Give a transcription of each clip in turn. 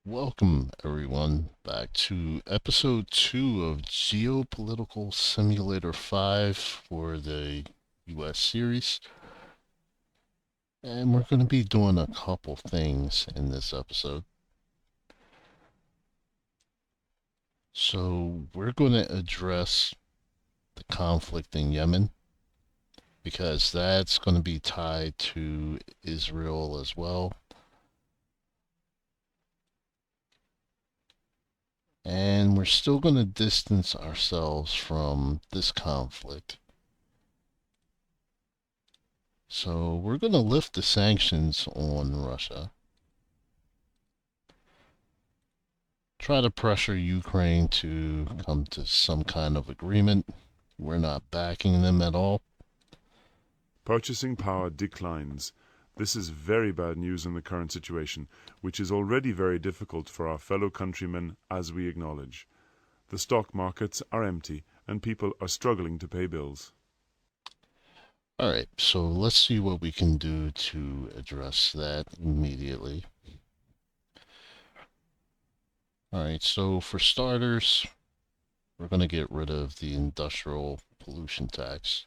Welcome, everyone, back to episode 2 of Geopolitical Simulator 5 for the US series. And we're going to be doing a couple things in this episode. So, we're going to address the conflict in Yemen because that's going to be tied to Israel as well. And we're still going to distance ourselves from this conflict. So we're going to lift the sanctions on Russia, try to pressure Ukraine to come to some kind of agreement. We're not backing them at all. Purchasing power declines. This is very bad news in the current situation, which is already very difficult for our fellow countrymen, as we acknowledge. The stock markets are empty, and people are struggling to pay bills. All right, so let's see what we can do to address that immediately. All right, so for starters, we're going to get rid of the industrial pollution tax.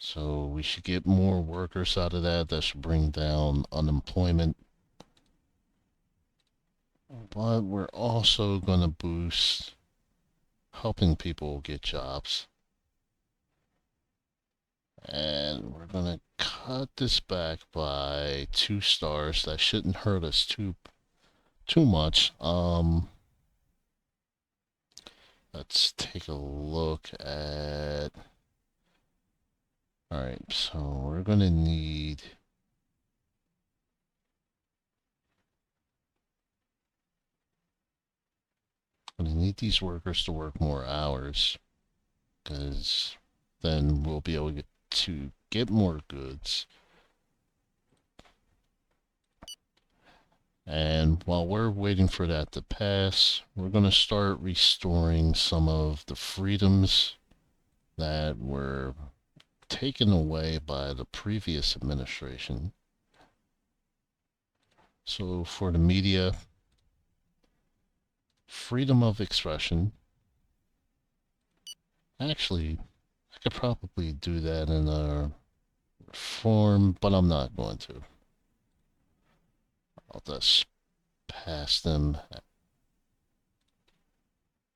So we should get more workers out of that. That should bring down unemployment. But we're also going to boost helping people get jobs. And we're going to cut this back by 2 stars. That shouldn't hurt us too much. Let's take a look at. All right, so we're going to need. These workers to work more hours because then we'll be able to get more goods. And while we're waiting for that to pass, we're going to start restoring some of the freedoms that were taken away by the previous administration. So for the media, freedom of expression. Actually, I could probably do that in a form, but I'm not going to. I'll just pass them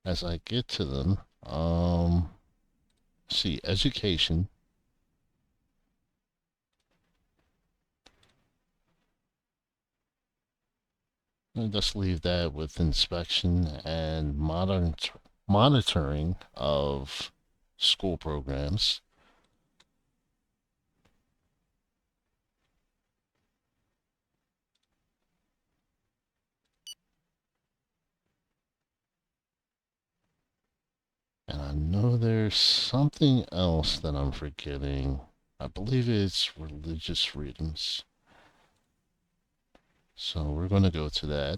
as I get to them. See, education. I'll just leave that with inspection and monitoring of school programs. And I know there's something else that I'm forgetting. I believe it's religious freedoms. So we're going to go to that.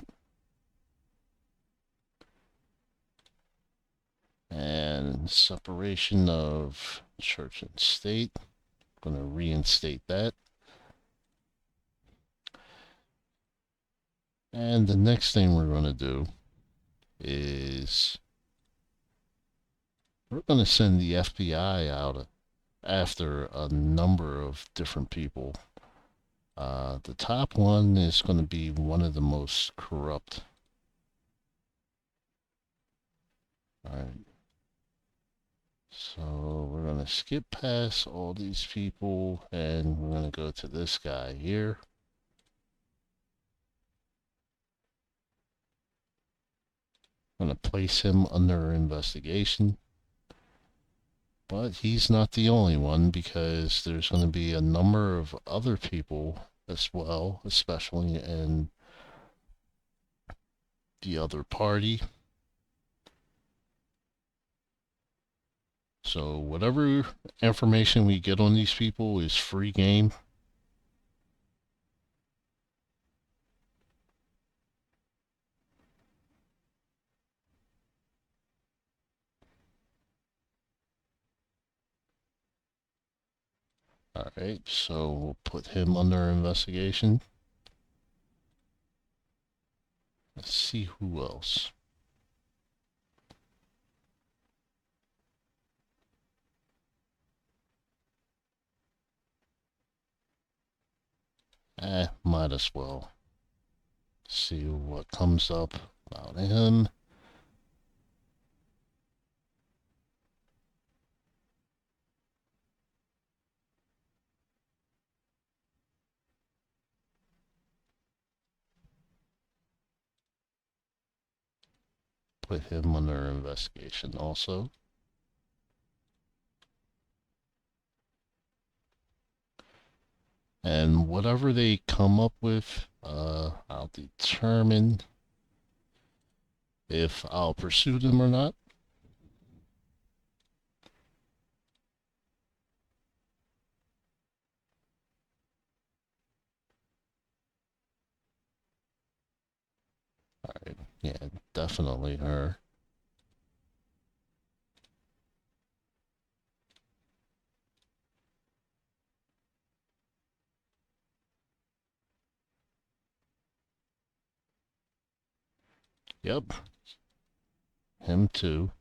And separation of church and state. I'm going to reinstate that. And the next thing we're going to do is we're going to send the FBI out after a number of different people. The top one is going to be one of the most corrupt. All right. So we're going to skip past all these people and we're going to go to this guy here. I'm going to place him under investigation. But he's not the only one because there's going to be a number of other people as well, especially in the other party. So whatever information we get on these people is free game. All right, so we'll put him under investigation. Let's see who else. Might as well see what comes up about him. Put him under investigation also. And whatever they come up with, I'll determine if I'll pursue them or not. Alright, yeah, definitely her. Yep, him too.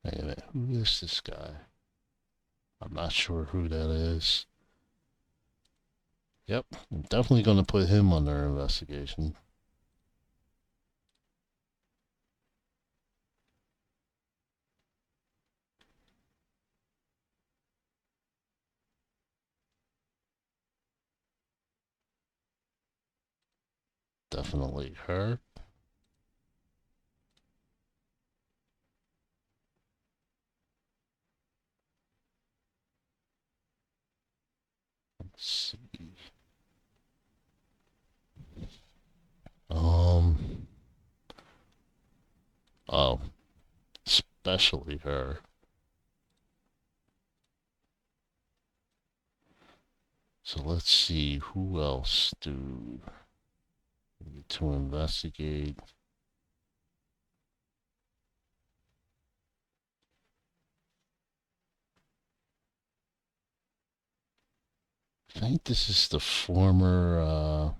Wait a minute, who is this guy? I'm not sure who that is. Yep, I'm definitely going to put him under investigation. Definitely her. Let's see. Um, oh, especially her. So let's see, who else do we need to investigate? I think this is the former,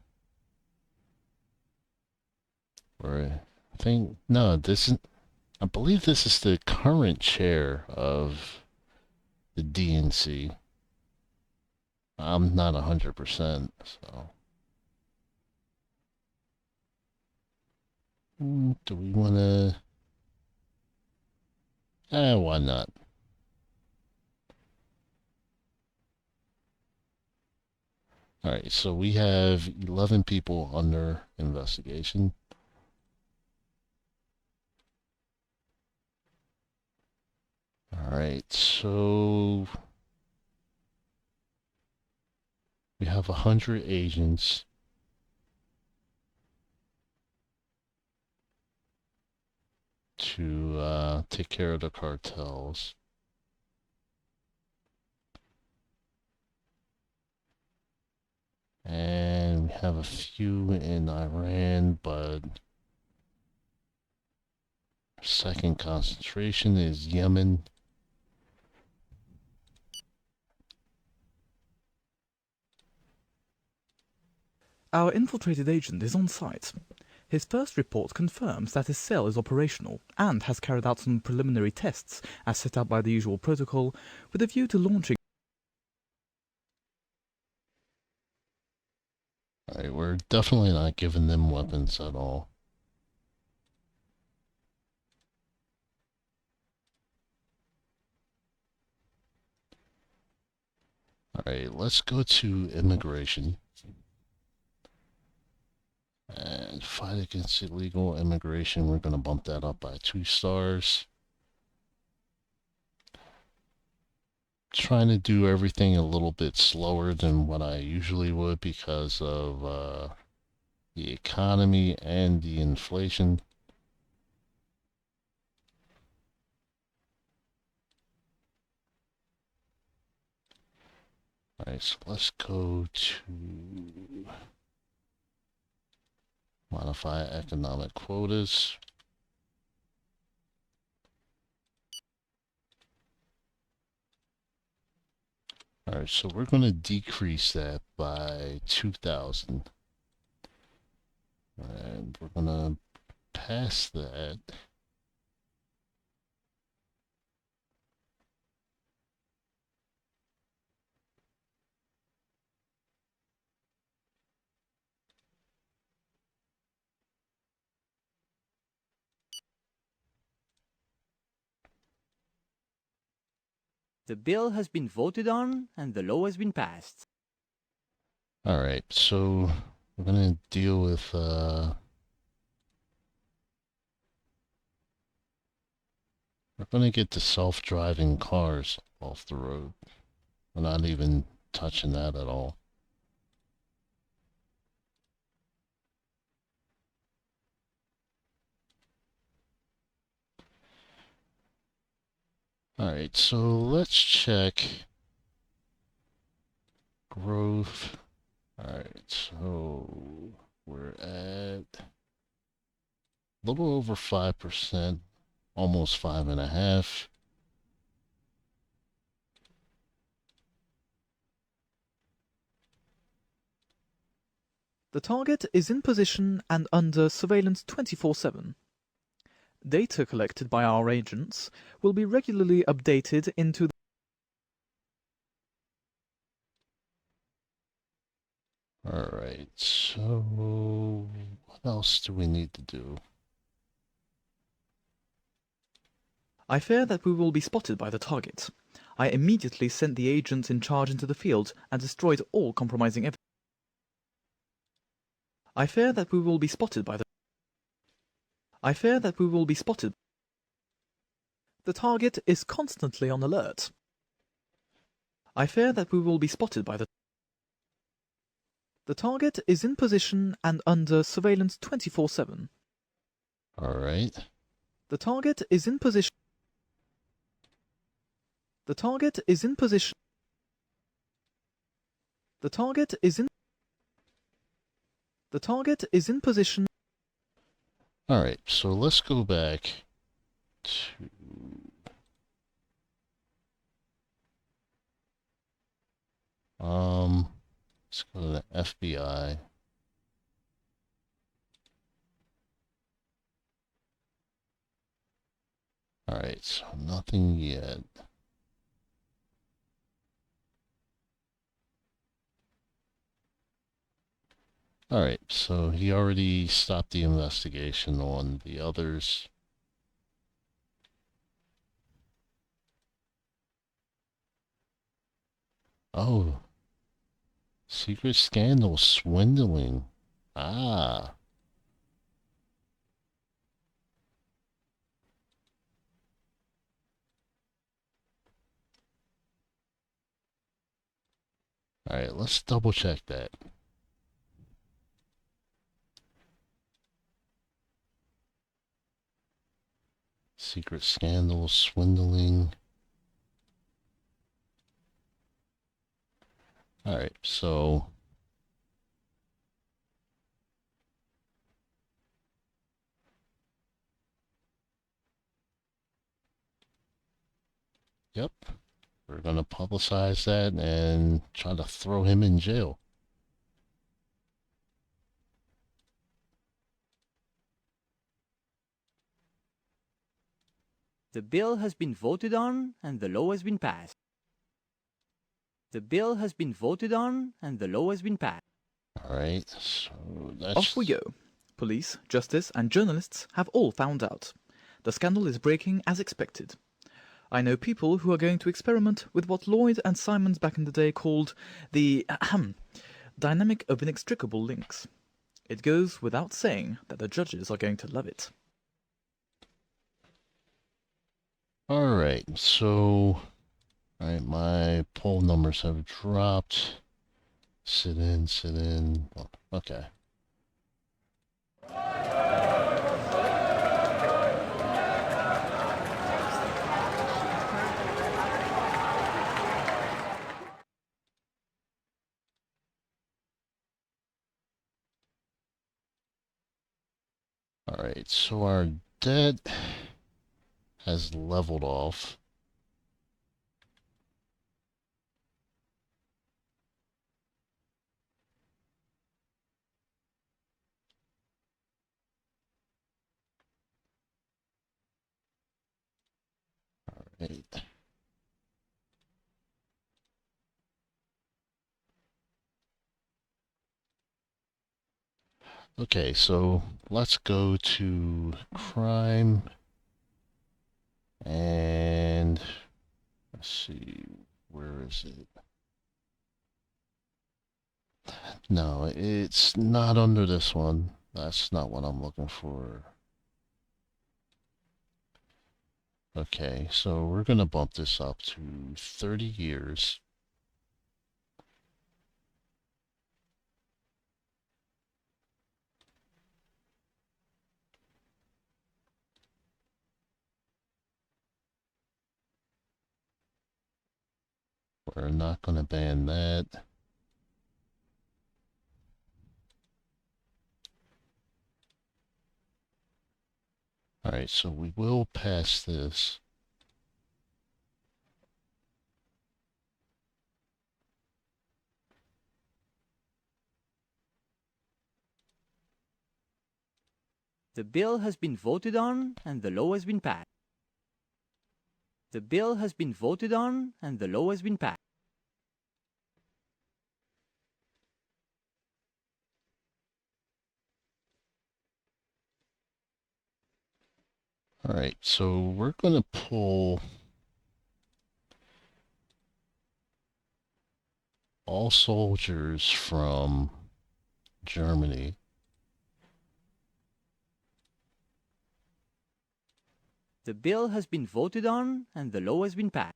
or I think, no, this is, I believe this is the current chair of the DNC. I'm not 100%, so. Do we want to? Why not? All right, so we have 11 people under investigation. All right, so we have 100 agents. To take care of the cartels. And we have a few in Iran, but second concentration is Yemen. Our infiltrated agent is on site. His first report confirms that his cell is operational and has carried out some preliminary tests as set out by the usual protocol with a view to launching. Alright, we're definitely not giving them weapons at all. Alright, let's go to immigration. And fight against illegal immigration, we're going to bump that up by 2 stars. Trying to do everything a little bit slower than what I usually would because of the economy and the inflation. Alright, so let's go to modify economic quotas. Alright, so we're going to decrease that by 2,000. And we're going to pass that. The bill has been voted on and the law has been passed. Alright, so we're going to deal with, we're going to get the self-driving cars off the road. We're not even touching that at all. Alright, so let's check growth. Alright, so we're at a little over 5%, almost 5.5%. The target is in position and under surveillance 24/7. Data collected by our agents will be regularly updated into Alright, so what else do we need to do? I fear that we will be spotted by the target. I immediately sent the agents in charge into the field and destroyed all compromising evidence. I fear that we will be spotted by the The target is constantly on alert. I fear that we will be spotted by The target is in position and under surveillance 24/7. Alright. The target is in position. The target is in position. The target is in. The target is in position. Alright, so let's go back to let's go to the FBI. Alright, so nothing yet. Alright, so he already stopped the investigation on the others. Oh, secret scandal swindling. Ah. Alright, let's double check that. Secret scandal swindling. Alright, so yep, we're gonna publicize that and try to throw him in jail. The bill has been voted on and the law has been passed. The bill has been voted on and the law has been passed. Alright, so that's... Off we go. Police, justice, and journalists have all found out. The scandal is breaking as expected. I know people who are going to experiment with what Lloyd and Simons back in the day called the dynamic of inextricable links. It goes without saying that the judges are going to love it. Alright, so... Alright, my poll numbers have dropped. Sit in, sit in. Oh, okay. Alright, so our debt has leveled off. Right. Okay, so let's go to crime and let's see, where is it? No, it's not under this one. That's not what I'm looking for. Okay, so we're gonna bump this up to 30 years. We're not gonna ban that. Alright, so we will pass this. The bill has been voted on and the law has been passed. The bill has been voted on and the law has been passed. Alright, so we're gonna pull all soldiers from Germany. The bill has been voted on and the law has been passed.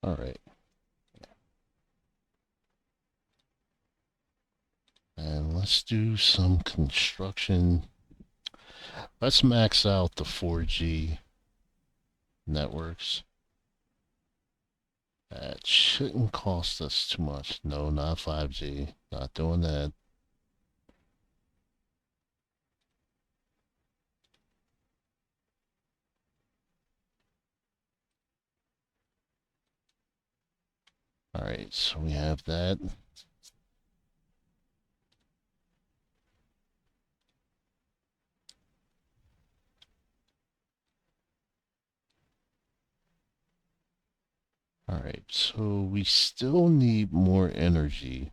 Alright. And let's do some construction. Let's max out the 4G networks. That shouldn't cost us too much. No, not 5G. Not doing that. Alright, so we have that. Alright, so we still need more energy.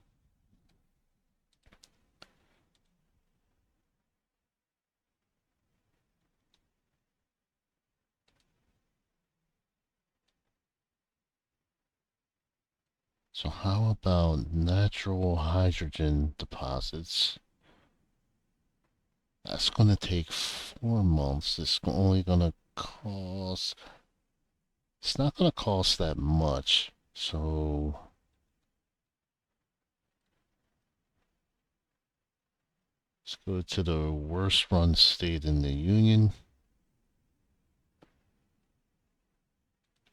So how about natural hydrogen deposits? That's going to take 4 months. It's only going to cost... It's not going to cost that much. So... Let's go to the worst run state in the Union.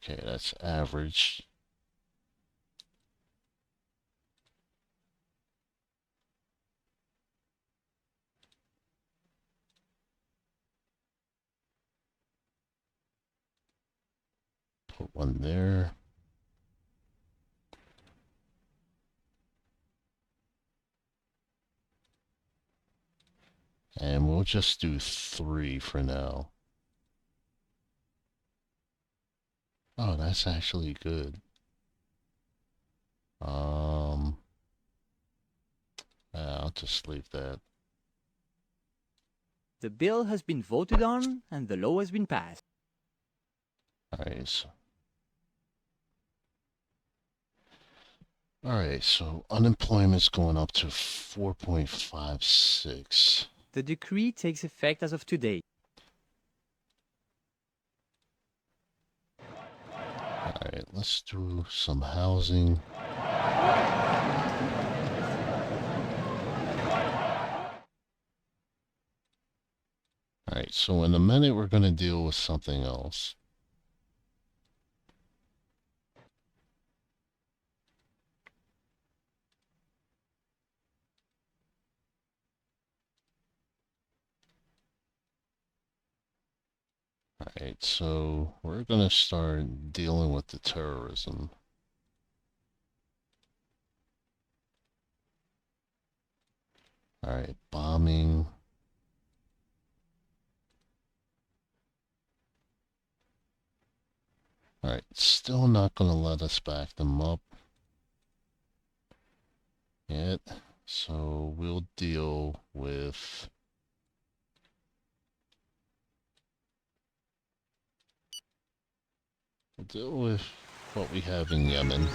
Okay, that's average. Put one there. And we'll just do 3 for now. Oh, that's actually good. I'll just leave that. The bill has been voted on and the law has been passed. Alright, so unemployment's going up to 4.56. The decree takes effect as of today. Alright, let's do some housing. Alright, so in a minute we're going to deal with something else. Alright, so we're gonna start dealing with the terrorism. Alright, bombing. Alright, still not gonna let us back them up yet. So we'll deal with what we have in Yemen.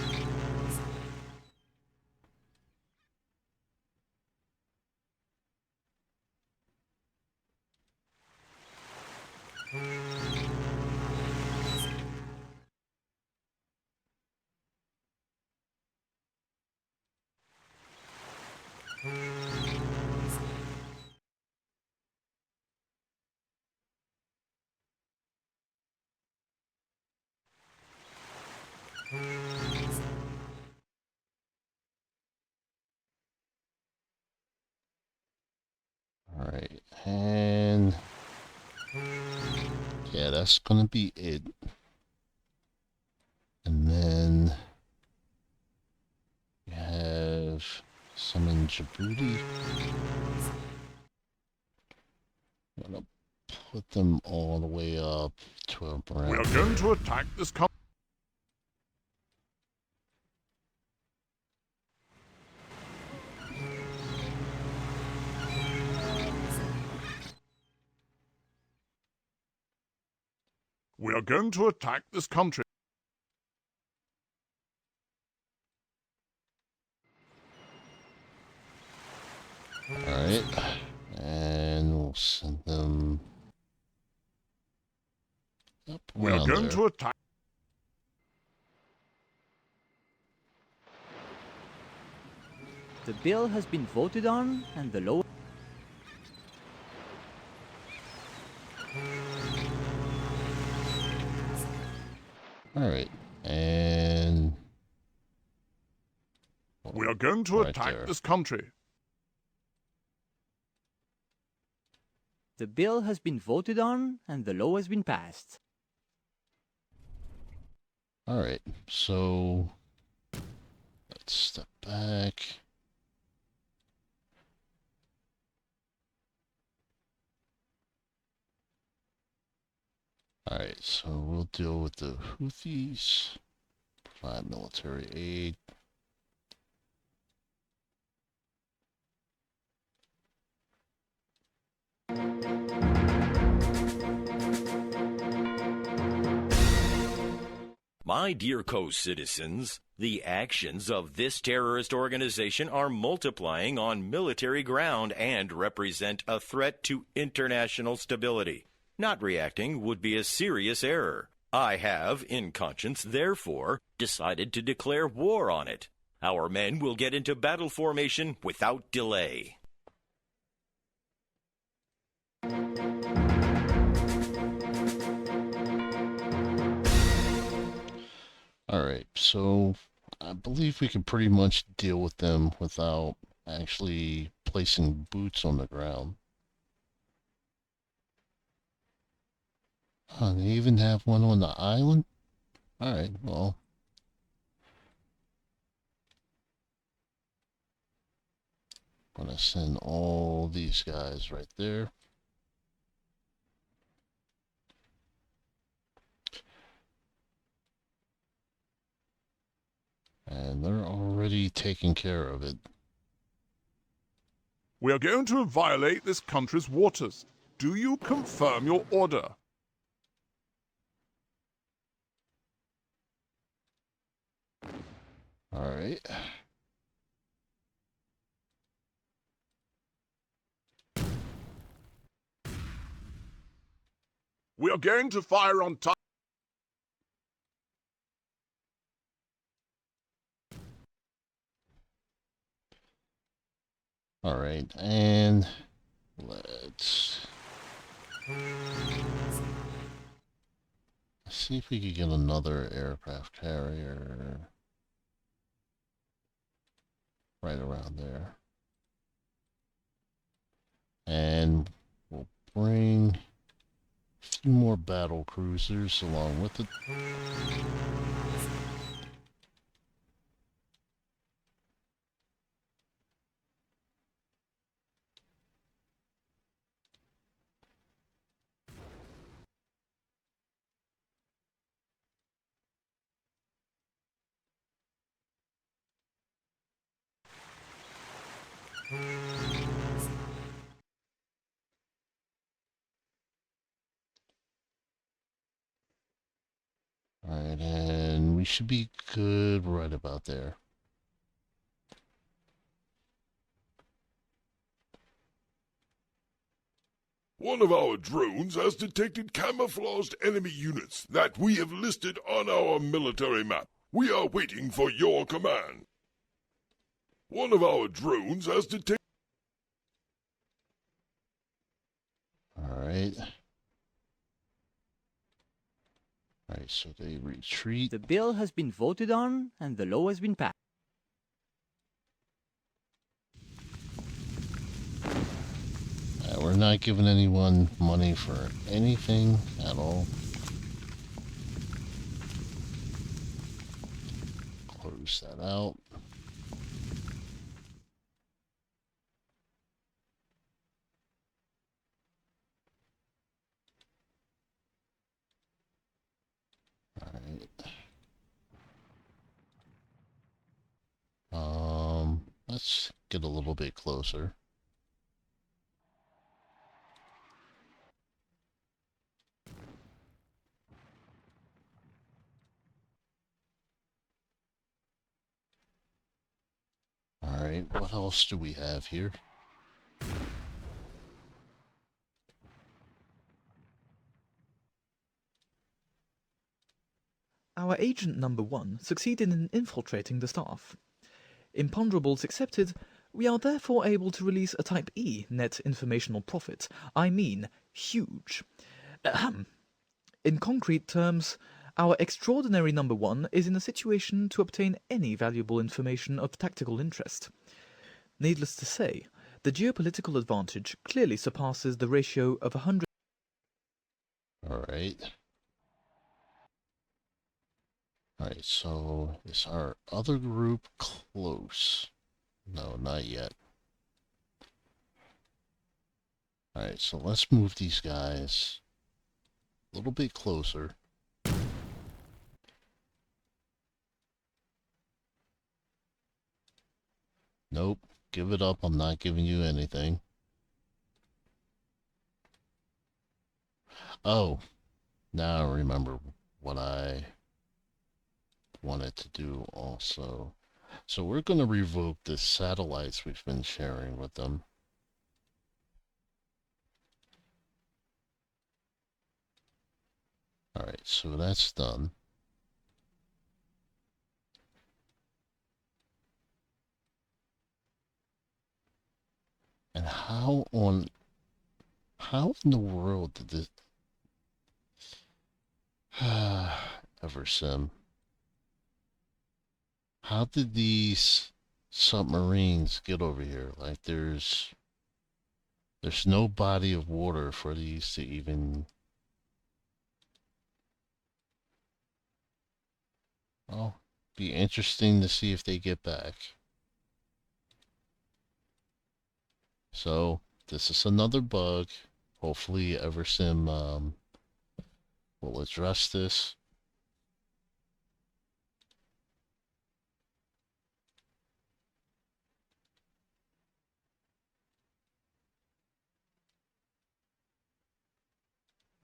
Alright, and yeah, that's gonna be it. And then we have some in Djibouti. I'm gonna put them all the way up to around. We are going to attack this country. We are going to attack this country. Alright, and we'll send them up We are around going there. to attack. The bill has been voted on and the lower... Alright, and We are going to right attack there. this country. The bill has been voted on and the law has been passed. Alright, so let's step back. Alright, so we'll deal with the Houthis, provide military aid. My dear co-citizens, the actions of this terrorist organization are multiplying on military ground and represent a threat to international stability. Not reacting would be a serious error. I have, in conscience, therefore, decided to declare war on it. Our men will get into battle formation without delay. Alright, so I believe we can pretty much deal with them without actually placing boots on the ground. Oh, they even have one on the island? Alright, well. I'm gonna send all these guys right there. And they're already taking care of it. We are going to violate this country's waters. Do you confirm your order? Alright. We are going to fire on target. Alright, and let's see if we could get another aircraft carrier right around there. And we'll bring 2 more battle cruisers along with it. Alright, and we should be good right about there. One of our drones has detected camouflaged enemy units that we have listed on our military map. We are waiting for your command. One of our drones has detected... Alright. Alright, so they retreat. The bill has been voted on and the law has been passed. We're not giving anyone money for anything at all. Close that out. Alright. Let's get a little bit closer. Alright, what else do we have here? Our agent number 1 succeeded in infiltrating the staff. Imponderables accepted, we are therefore able to release a Type E net informational profit. I mean, huge. Ahem. In concrete terms, our extraordinary number 1 is in a situation to obtain any valuable information of tactical interest. Needless to say, the geopolitical advantage clearly surpasses the ratio of 100. Alright. Alright, so is our other group close? No, not yet. Alright, so let's move these guys a little bit closer. Nope, give it up. I'm not giving you anything. Oh, now I remember what I wanted to do also. So we're going to revoke the satellites we've been sharing with them. Alright, so that's done. And how in the world did this Eversim, how did these submarines get over here? Like there's no body of water for these to even... Well, be interesting to see if they get back. So this is another bug. Hopefully Eversim will address this.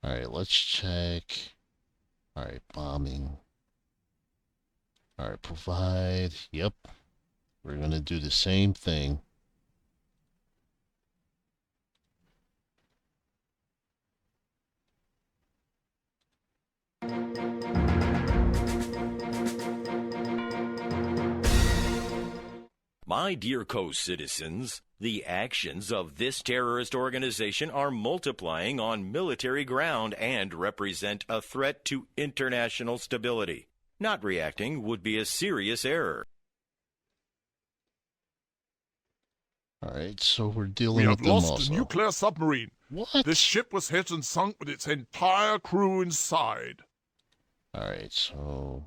Alright, let's check. Alright, bombing. Alright, provide. Yep. We're gonna do the same thing. My dear co-citizens, the actions of this terrorist organization are multiplying on military ground and represent a threat to international stability. Not reacting would be a serious error. Alright, so we're We dealing with have them lost also. a nuclear submarine. What? This ship was hit and sunk with its entire crew inside. Alright, so...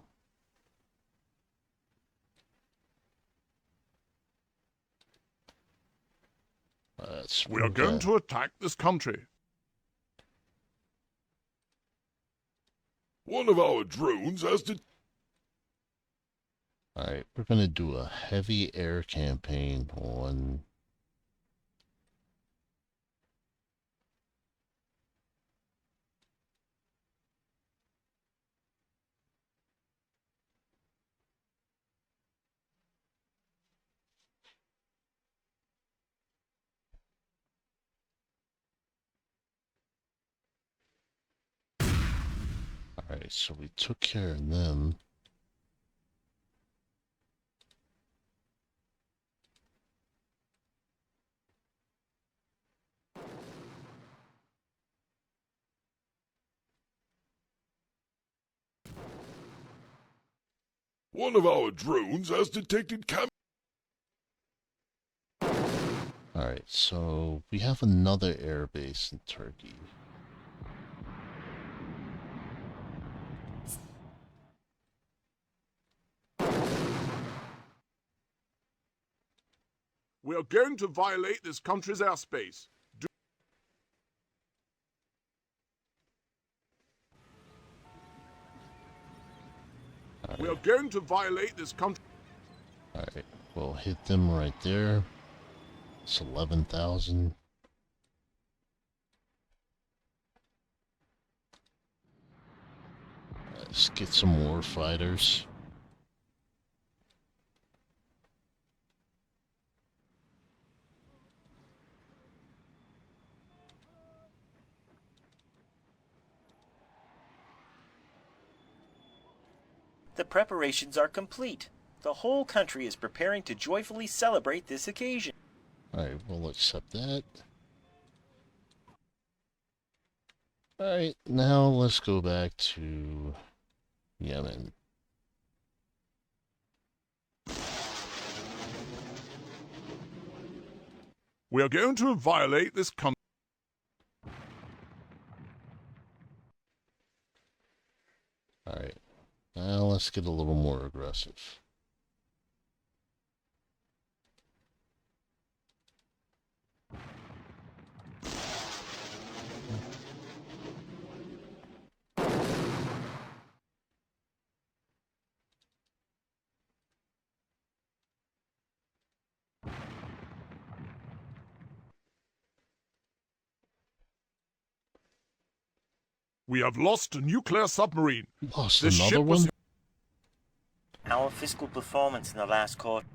let's We are move going that. to attack this country. One of our drones has to... Alright, we're gonna do a heavy air campaign on... Alright, so we took care of them. One of our drones has detected Alright, so we have another air base in Turkey. We are going to violate this country's airspace. We are going to violate this country. Alright, we'll hit them right there. It's 11,000. Let's get some more fighters. The preparations are complete. The whole country is preparing to joyfully celebrate this occasion. Alright, we'll accept that. Alright, now let's go back to Yemen. We are going to violate this country. Alright, now let's get a little more aggressive. We have lost a nuclear submarine. Lost This another ship was one? Our fiscal performance in the last quarter.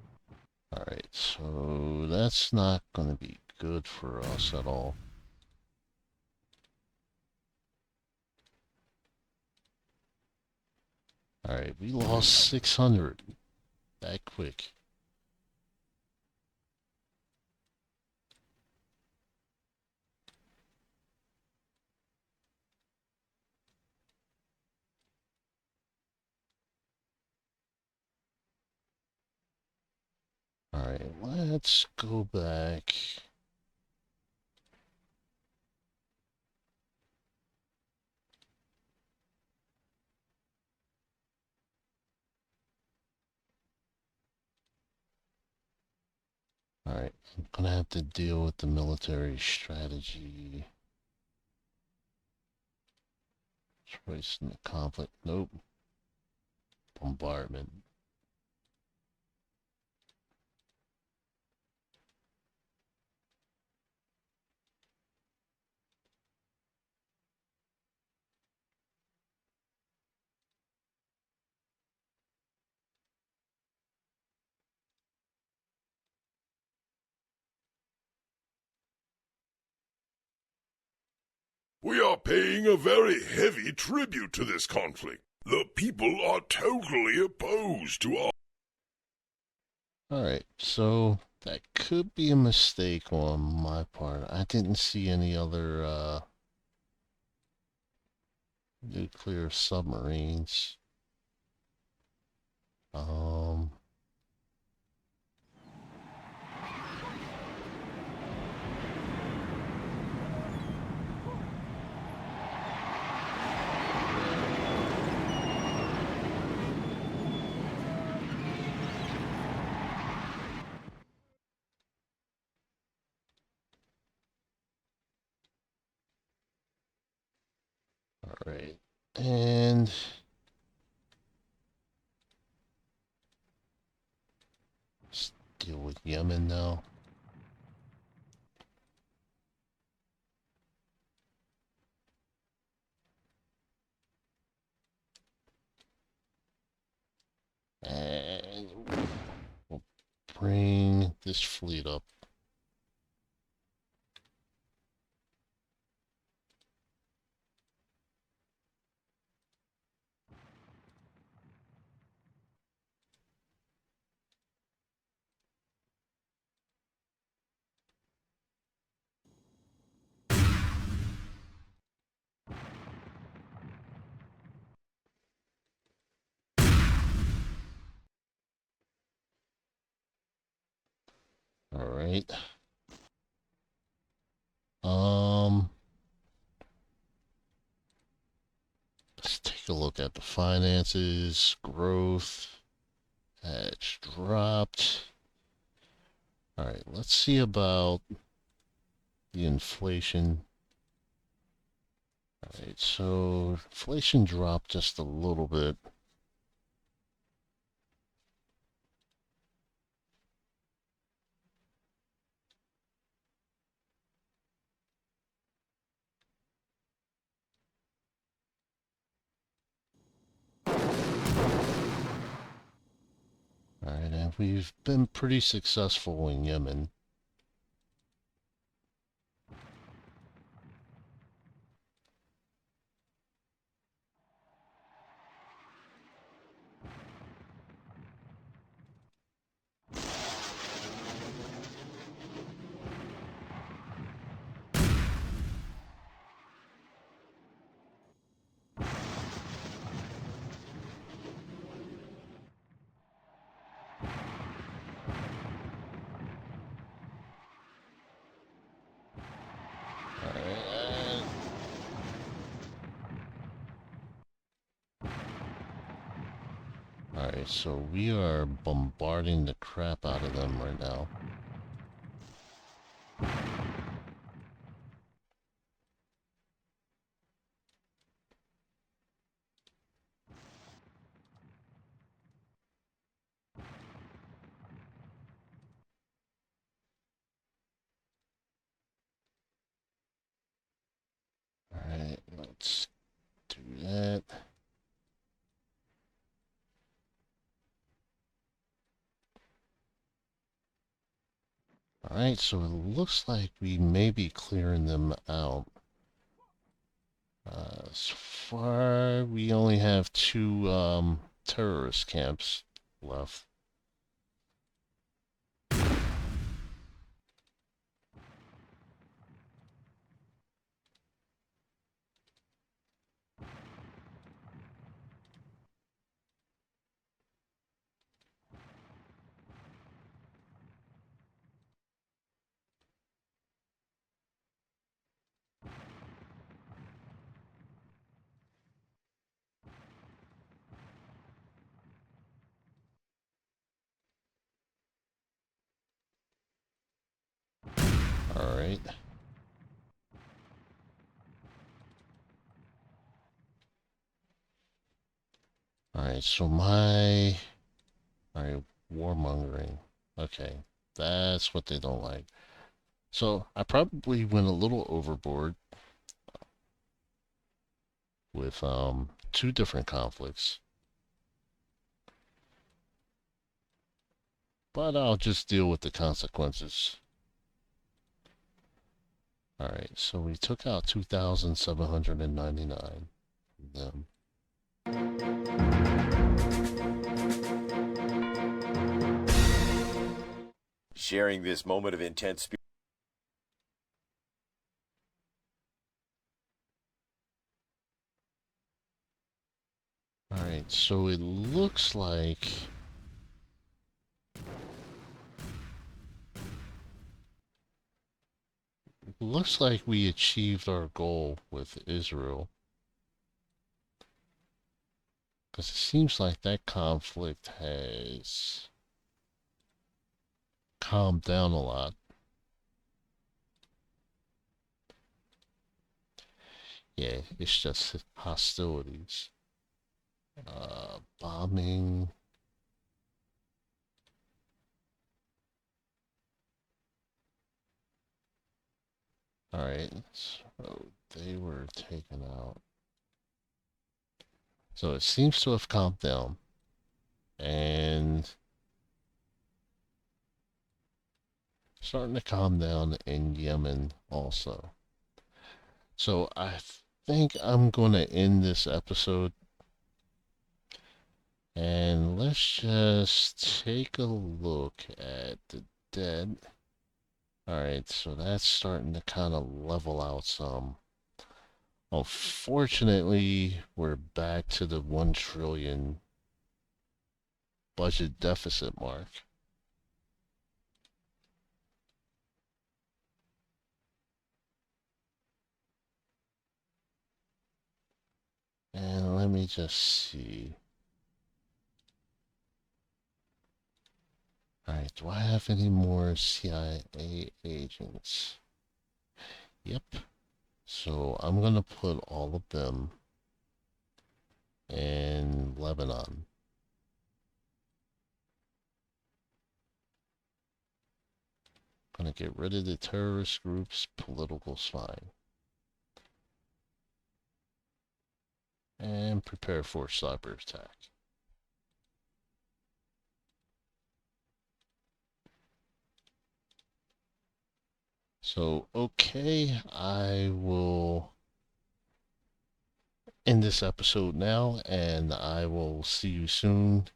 Alright, so that's not gonna be good for us at all. Alright, we lost 600 that quick. Alright, let's go back. Alright, I'm gonna have to deal with the military strategy. Choice in the conflict. Nope. Bombardment. We are paying a very heavy tribute to this conflict. The people are totally opposed to our... Alright, so that could be a mistake on my part. I didn't see any other nuclear submarines. Right. And let's deal with Yemen now. And we'll bring this fleet up. All right. Um, let's take a look at the finances, growth. That's dropped. All right, let's see about the inflation. All right, so inflation dropped just a little bit. All right, and we've been pretty successful in Yemen. All right, all right, so we are bombarding the crap out of them right now. All right, let's do that. All right, so it looks like we may be clearing them out. So far, we only have two terrorist camps left. All right. All right, so all right, warmongering. Okay, that's what they don't like. So I probably went a little overboard with two different conflicts, but I'll just deal with the consequences. All right, so we took out 2,799 of them. Sharing this moment of intense All right, so it looks like we achieved our goal with Israel, because it seems like that conflict has calmed down a lot. Yeah, it's just hostilities. Bombing. Alright, so they were taken out. So it seems to have calmed down. And starting to calm down in Yemen also. So I think I'm going to end this episode. And let's just take a look at the dead. Alright, so that's starting to kind of level out some. Unfortunately, we're back to the 1 trillion budget deficit mark. And let me just see. Alright, do I have any more CIA agents? Yep. So I'm gonna put all of them in Lebanon. Gonna get rid of the terrorist group's political spine. And prepare for cyber attack. So, okay, I will end this episode now, and I will see you soon.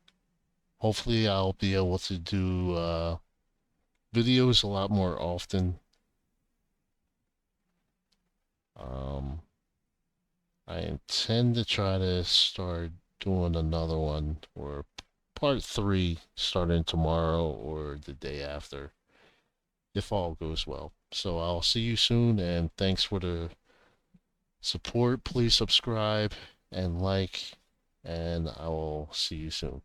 Hopefully, I'll be able to do videos a lot more often. I intend to try to start doing another one, or part 3 starting tomorrow or the day after, if all goes well. So I'll see you soon, and thanks for the support. Please subscribe and like, and I will see you soon.